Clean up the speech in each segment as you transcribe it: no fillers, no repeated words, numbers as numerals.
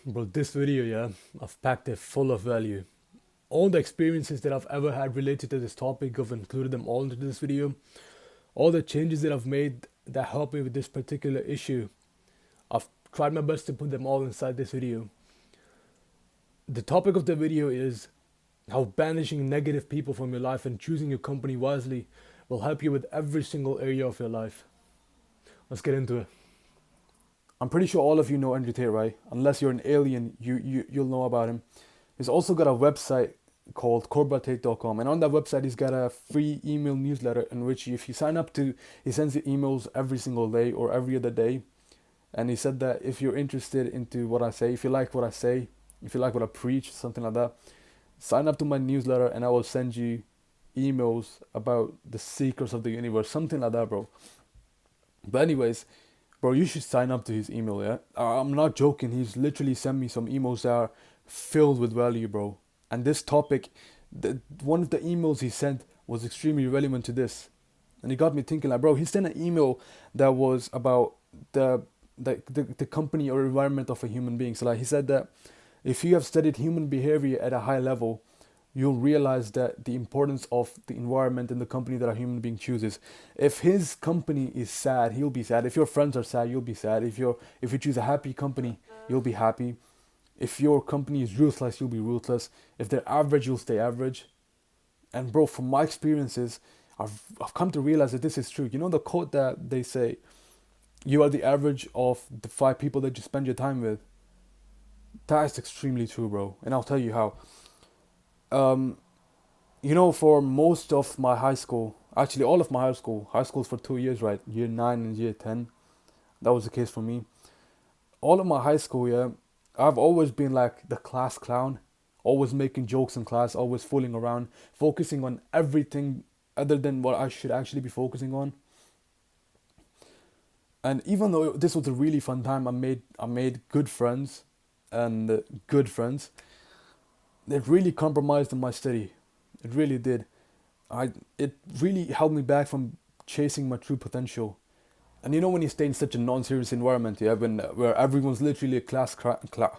Bro, this video, yeah, I've packed it full of value. All the experiences that I've ever had related to this topic, I've included them all into this video. All the changes that I've made that help me with this particular issue, I've tried my best to put them all inside this video. The topic of the video is how banishing negative people from your life and choosing your company wisely will help you with every single area of your life. Let's get into it. I'm pretty sure all of you know Andrew Tate, right? Unless you're an alien, you'll know about him. He's also got a website called corbatate.com, and on that website he's got a free email newsletter in which if you sign up to, he sends you emails every single day or every other day. And he said that if you're interested into what I say, if you like what I say, if you like what I preach, something like that, sign up to my newsletter and I will send you emails about the secrets of the universe, something like that, bro. But anyways, bro, you should sign up to his email, yeah? I'm not joking. He's literally sent me some emails that are filled with value, bro. And this topic, one of the emails he sent was extremely relevant to this. And it got me thinking, like, bro, he sent an email that was about the company or environment of a human being. So, like, he said that if you have studied human behavior at a high level, you'll realize that the importance of the environment and the company that a human being chooses. If his company is sad, he'll be sad. If your friends are sad, you'll be sad. If you choose a happy company, you'll be happy. If your company is ruthless, you'll be ruthless. If they're average, you'll stay average. And bro, from my experiences, I've come to realize that this is true. You know the quote that they say, you are the average of the 5 people that you spend your time with. That is extremely true, bro. And I'll tell you how. Um, for most of my high school, actually all of my high school's for 2 years, right? Year 9 and year 10. That was the case for me. All of my high school, yeah, I've always been like the class clown, always making jokes in class, always fooling around, focusing on everything other than what I should actually be focusing on. And even though this was a really fun time, I made good friends, and good friends. It really compromised on my study. It really did. It really held me back from chasing my true potential. And you know when you stay in such a non-serious environment, yeah, where everyone's literally a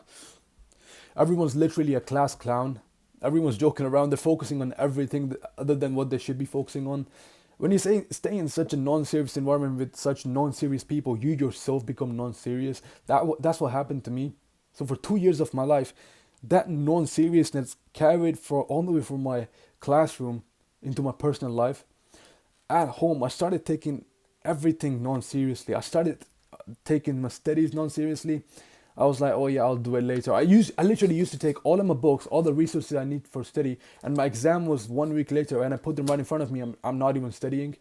everyone's literally a class clown. Everyone's joking around. They're focusing on everything other than what they should be focusing on. When you stay in such a non-serious environment with such non-serious people, you yourself become non-serious. That's what happened to me. So for 2 years of my life, that non-seriousness carried for all the way from my classroom into my personal life. At home, I started taking everything non-seriously. I started taking my studies non-seriously. I was like, oh yeah, I'll do it later. I literally used to take all of my books, all the resources I need for study, and my exam was 1 week later, and I put them right in front of me. I'm not even studying.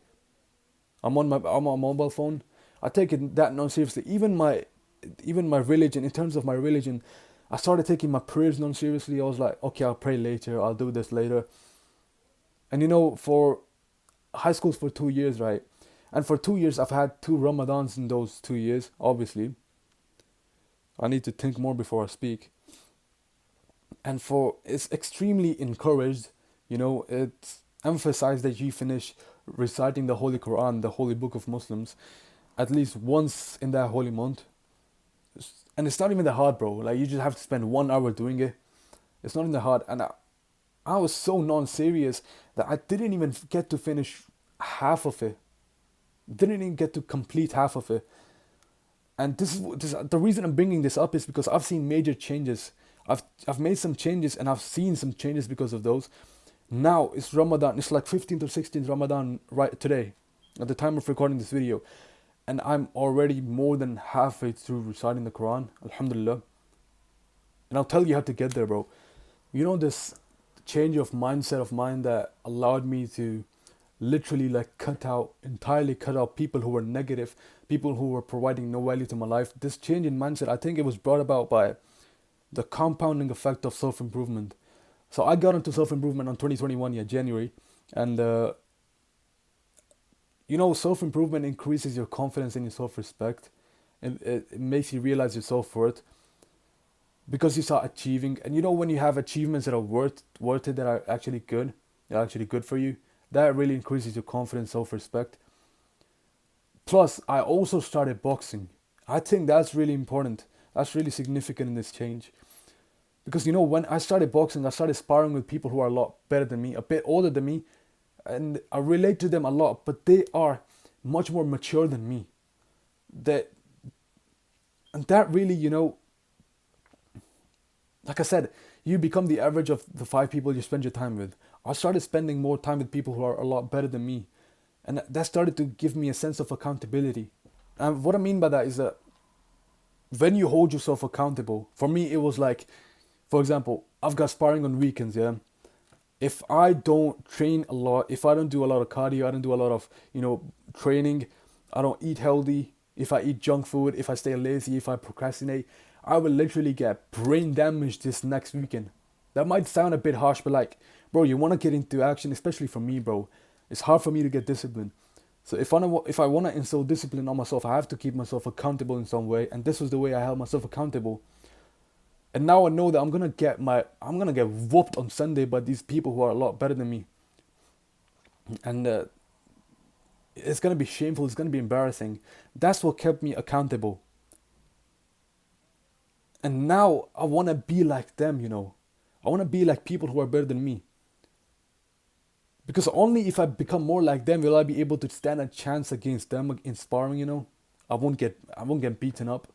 I'm on my mobile phone. I take it that non-seriously. Even my religion, in terms of my religion, I started taking my prayers non-seriously. I was like, okay, I'll pray later. I'll do this later. And for high school's for 2 years, right? And for 2 years, I've had 2 Ramadans in those 2 years, obviously. I need to think more before I speak. And it's extremely encouraged, it's emphasized that you finish reciting the Holy Quran, the holy book of Muslims, at least once in that holy month. And it's not even that hard, bro. Like, you just have to spend 1 hour doing it. It's not even that hard. And I was so non-serious that I didn't even get to finish half of it. Didn't even get to complete half of it. And this the reason I'm bringing this up is because I've seen major changes. I've made some changes and I've seen some changes because of those. Now it's Ramadan. It's like 15th or 16th Ramadan right today, at the time of recording this video, and I'm already more than halfway through reciting the Quran. Alhamdulillah. And I'll tell you how to get there, bro. This change of mindset of mine that allowed me to literally like entirely cut out people who were negative, people who were providing no value to my life. This change in mindset, I think it was brought about by the compounding effect of self-improvement. So I got into self-improvement on 2021, yeah, January. And self-improvement increases your confidence and your self-respect. And it makes you realize your self-worth, because you start achieving. And when you have achievements that are worth it, that are actually good, they're actually good for you, that really increases your confidence, self-respect. Plus, I also started boxing. I think that's really important. That's really significant in this change. Because when I started boxing, I started sparring with people who are a lot better than me, a bit older than me, and I relate to them a lot, but they are much more mature than me. That and that really, like I said, you become the average of the five people you spend your time with. I started spending more time with people who are a lot better than me, and that started to give me a sense of accountability. And what I mean by that is that when you hold yourself accountable, for me it was like, for example, I've got sparring on weekends, yeah. If I don't train a lot, if I don't do a lot of cardio, I don't do a lot of, training, I don't eat healthy, if I eat junk food, if I stay lazy, if I procrastinate, I will literally get brain damage this next weekend. That might sound a bit harsh, but like, bro, you want to get into action, especially for me, bro. It's hard for me to get disciplined. So if I want to instill discipline on myself, I have to keep myself accountable in some way, and this was the way I held myself accountable. And now I know that I'm gonna get whooped on Sunday by these people who are a lot better than me, and it's gonna be shameful. It's gonna be embarrassing. That's what kept me accountable. And now I wanna be like them. I wanna be like people who are better than me. Because only if I become more like them will I be able to stand a chance against them in sparring. I won't get beaten up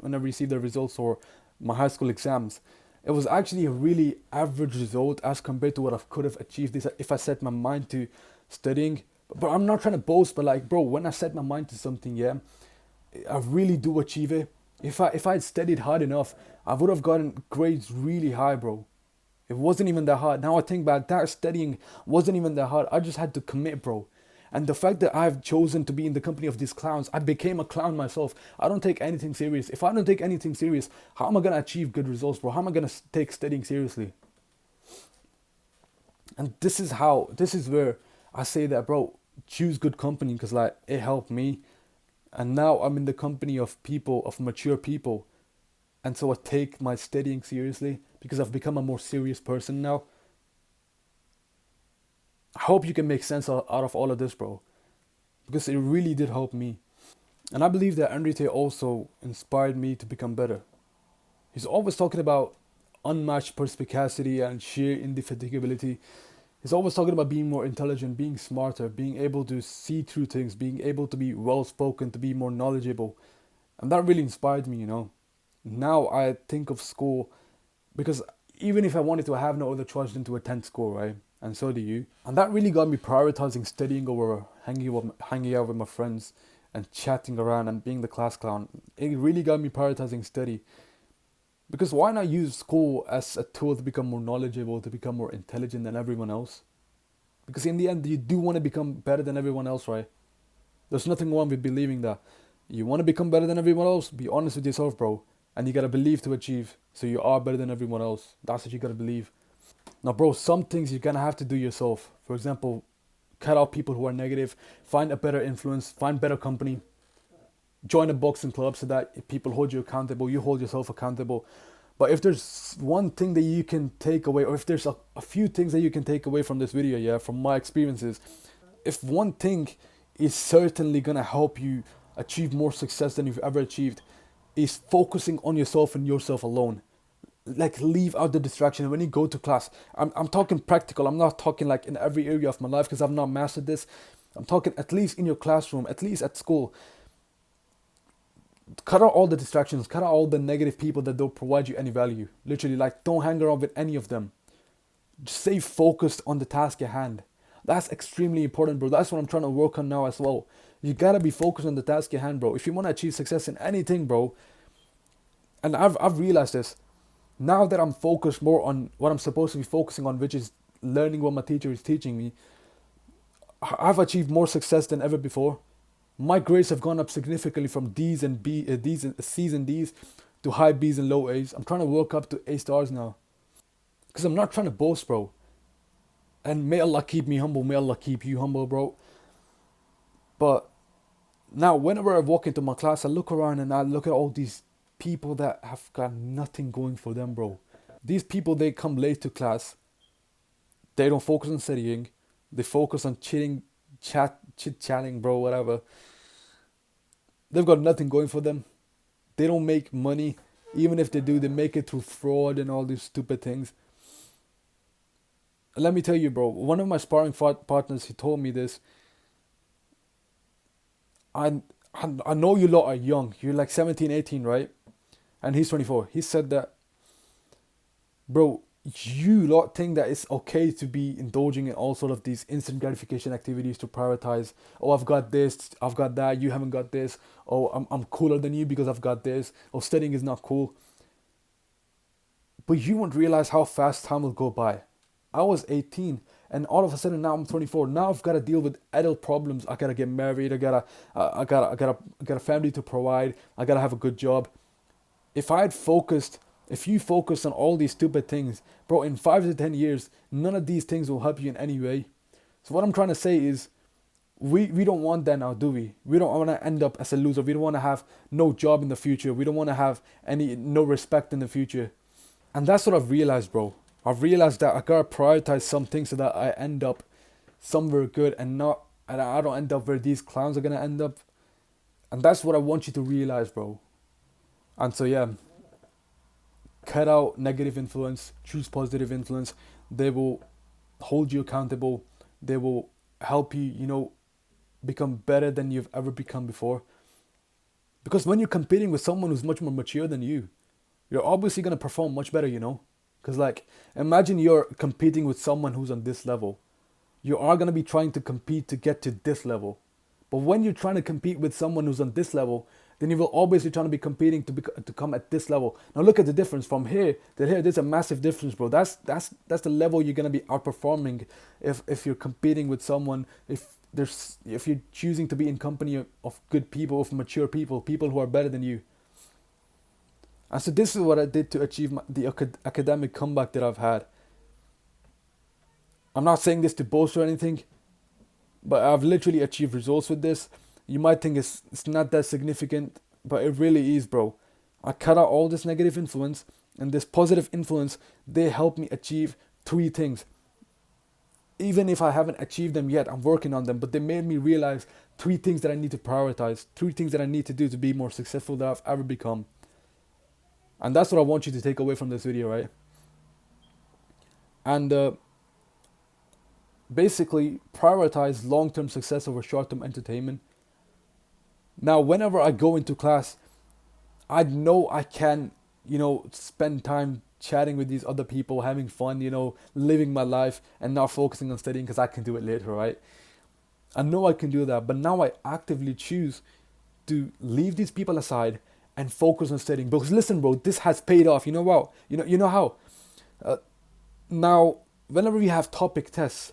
when I receive the results or my high school exams. It was actually a really average result as compared to what I could have achieved this if I set my mind to studying. But I'm not trying to boast, but like, bro, when I set my mind to something, yeah, I really do achieve it. If I had studied hard enough, I would have gotten grades really high, bro. It wasn't even that hard. Now I think back, that studying wasn't even that hard. I just had to commit, bro. And the fact that I've chosen to be in the company of these clowns, I became a clown myself. I don't take anything serious. If I don't take anything serious, how am I gonna achieve good results, bro? How am I gonna take studying seriously? And this is where I say that, bro, choose good company, because like it helped me. And now I'm in the company of people, of mature people. And so I take my studying seriously because I've become a more serious person now. I hope you can make sense out of all of this, bro, because it really did help me. And I believe that Enrique also inspired me to become better. He's always talking about unmatched perspicacity and sheer indefatigability. He's always talking about being more intelligent, being smarter, being able to see through things, being able to be well spoken, to be more knowledgeable. And that really inspired me. Now I think of school because even if I wanted to, I have no other choice than to attend school, right? And so do you. And that really got me prioritizing studying over hanging out with my friends and chatting around and being the class clown. It really got me prioritizing study. Because why not use school as a tool to become more knowledgeable, to become more intelligent than everyone else? Because in the end, you do want to become better than everyone else, right? There's nothing wrong with believing that. You want to become better than everyone else? Be honest with yourself, bro. And you gotta believe to achieve. So you are better than everyone else. That's what you gotta believe. Now, bro, some things you're gonna have to do yourself. For example, cut out people who are negative. Find a better influence. Find better company. Join a boxing club so that people hold you accountable. You hold yourself accountable. But if there's one thing that you can take away, or if there's a few things that you can take away from this video, yeah, from my experiences, if one thing is certainly gonna help you achieve more success than you've ever achieved, is focusing on yourself and yourself alone. Like, leave out the distraction when you go to class. I'm talking practical. I'm not talking like in every area of my life because I've not mastered this. I'm talking at least in your classroom, at least at school. Cut out all the distractions. Cut out all the negative people that don't provide you any value. Literally, like, don't hang around with any of them. Just stay focused on the task at hand. That's extremely important, bro. That's what I'm trying to work on now as well. You gotta be focused on the task at hand, bro. If you want to achieve success in anything, bro, and I've realized this, now that I'm focused more on what I'm supposed to be focusing on, which is learning what my teacher is teaching me, I've achieved more success than ever before. My grades have gone up significantly from C's and D's to high B's and low A's. I'm trying to work up to A stars now. Because I'm not trying to boast, bro. And may Allah keep me humble. May Allah keep you humble, bro. But now, whenever I walk into my class, I look around and I look at all these people that have got nothing going for them, bro. These people, they come late to class. They don't focus on studying. They focus on chit-chatting, bro, whatever. They've got nothing going for them. they don't make money. Even if they do, they make it through fraud and all these stupid things. Let me tell you, bro, one of my sparring partners, he told me this. I, I know you lot are young. You're like 17, 18, right? And he's 24. He said that, bro, you lot think that it's okay to be indulging in all sort of these instant gratification activities to prioritize. Oh, I've got this, I've got that, you haven't got this. Oh, I'm cooler than you because I've got this. Oh, studying is not cool. But you won't realize how fast time will go by. I was 18 and all of a sudden now I'm 24. Now I've got to deal with adult problems. I gotta get married. I got a family to provide. I gotta have a good job. If I had focused, if you focus on all these stupid things, bro, in 5 to 10 years, none of these things will help you in any way. So what I'm trying to say is, we don't want that now, do we? We don't want to end up as a loser. We don't want to have no job in the future. We don't want to have no respect in the future. And that's what I've realized, bro. I've realized that I gotta prioritize some things so that I end up somewhere good and I don't end up where these clowns are gonna end up. And that's what I want you to realize, bro. And so yeah, cut out negative influence, choose positive influence. They will hold you accountable. They will help you, become better than you've ever become before. Because when you're competing with someone who's much more mature than you, you're obviously going to perform much better. Because, like, imagine you're competing with someone who's on this level. You are going to be trying to compete to get to this level. But when you're trying to compete with someone who's on this level, then you will always be trying to be competing to come at this level. Now look at the difference from here to here. There's a massive difference, bro. That's the level you're gonna be outperforming if you're competing with someone. If you're choosing to be in company of good people, of mature people, people who are better than you. And so this is what I did to achieve the academic comeback that I've had. I'm not saying this to boast or anything, but I've literally achieved results with this. You might think it's not that significant, but it really is, bro. I cut out all this negative influence, and this positive influence, they help me achieve 3 things. Even if I haven't achieved them yet, I'm working on them, but they made me realize 3 things that I need to prioritize, 3 things that I need to do to be more successful than I've ever become. And that's what I want you to take away from this video, right? And basically, prioritize long-term success over short-term entertainment. Now, whenever I go into class, I know I can, spend time chatting with these other people, having fun, living my life and not focusing on studying because I can do it later, right? I know I can do that, but now I actively choose to leave these people aside and focus on studying. Because listen, bro, this has paid off. You know what? You know how? Now, whenever we have topic tests,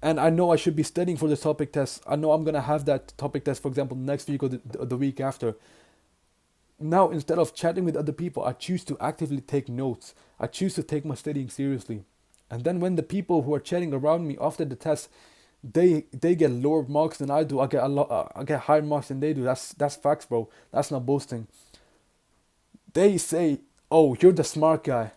and I know I should be studying for the topic test. I know I'm going to have that topic test, for example, next week or the week after. Now, instead of chatting with other people, I choose to actively take notes. I choose to take my studying seriously. And then when the people who are chatting around me after the test, they get lower marks than I do. I get higher marks than they do. That's facts, bro. That's not boasting. They say, "Oh, you're the smart guy."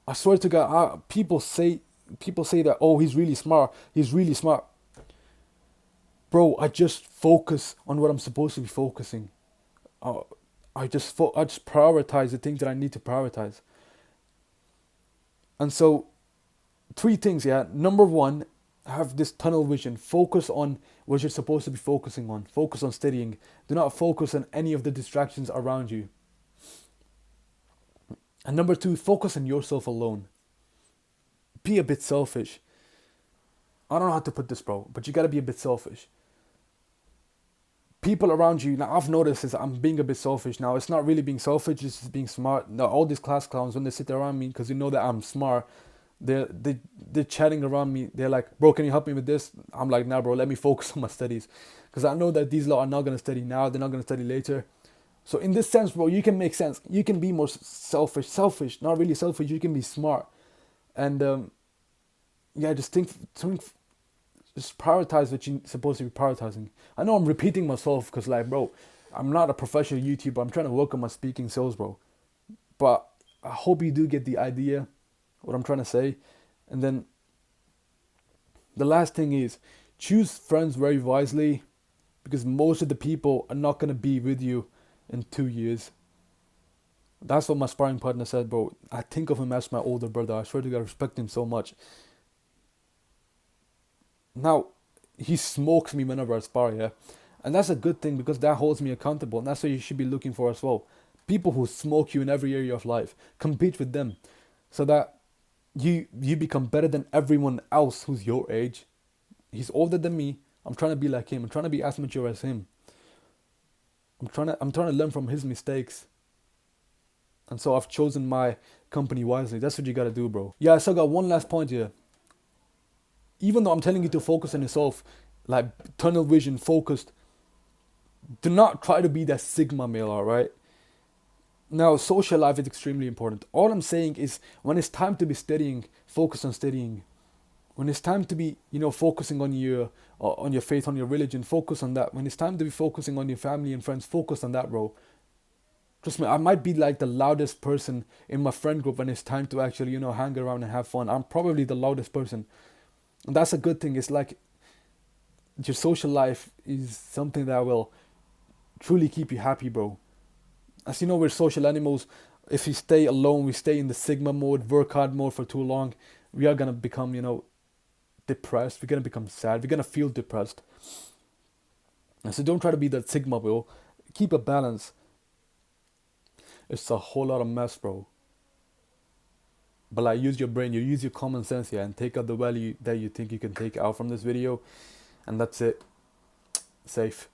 I swear to God, people say that, "Oh, he's really smart. He's really smart." Bro, I just focus on what I'm supposed to be focusing. I just prioritize the things that I need to prioritize. And so, 3 things, yeah. Number 1, have this tunnel vision. Focus on what you're supposed to be focusing on. Focus on studying. Do not focus on any of the distractions around you. And number 2, focus on yourself alone. Be a bit selfish. I don't know how to put this, bro, but you gotta be a bit selfish. People around you, now I've noticed is I'm being a bit selfish now. It's not really being selfish, it's just being smart. Now all these class clowns, when they sit around me, because you know that I'm smart, they're chatting around me. They're like, "Bro, can you help me with this?" I'm like, "Nah, bro, let me focus on my studies." Because I know that these lot are not going to study now, they're not going to study later. So in this sense, bro, you can make sense. You can be more selfish, not really selfish. You can be smart. And yeah, just just prioritize what you're supposed to be prioritizing. I know I'm repeating myself because, like, bro, I'm not a professional YouTuber. I'm trying to work on my speaking skills, bro. But I hope you do get the idea, what I'm trying to say. And then the last thing is, choose friends very wisely, because most of the people are not going to be with you in 2 years. That's what my sparring partner said, bro. I think of him as my older brother. I swear to God, I respect him so much. Now, he smokes me whenever I spar, yeah? And that's a good thing because that holds me accountable. And that's what you should be looking for as well. People who smoke you in every area of life. Compete with them so that you become better than everyone else who's your age. He's older than me. I'm trying to be like him. I'm trying to be as mature as him. I'm trying to learn from his mistakes. And so I've chosen my company wisely. That's what you gotta do, bro. Yeah, I still got one last point here. Even though I'm telling you to focus on yourself, like tunnel vision, focused, do not try to be that Sigma male, alright? Now, social life is extremely important. All I'm saying is when it's time to be studying, focus on studying. When it's time to be, focusing on your faith, on your religion, focus on that. When it's time to be focusing on your family and friends, focus on that, bro. Trust me, I might be like the loudest person in my friend group when it's time to actually, hang around and have fun. I'm probably the loudest person. And that's a good thing. It's like your social life is something that will truly keep you happy, bro. As you know, we're social animals. If we stay alone, we stay in the Sigma mode, work hard mode for too long, we are gonna become, depressed. We're gonna become sad. We're gonna feel depressed. And so don't try to be that Sigma, bro. Keep a balance. It's a whole lot of mess, bro. But like, use your brain, you use your common sense here, and take out the value that you think you can take out from this video. And that's it. Safe.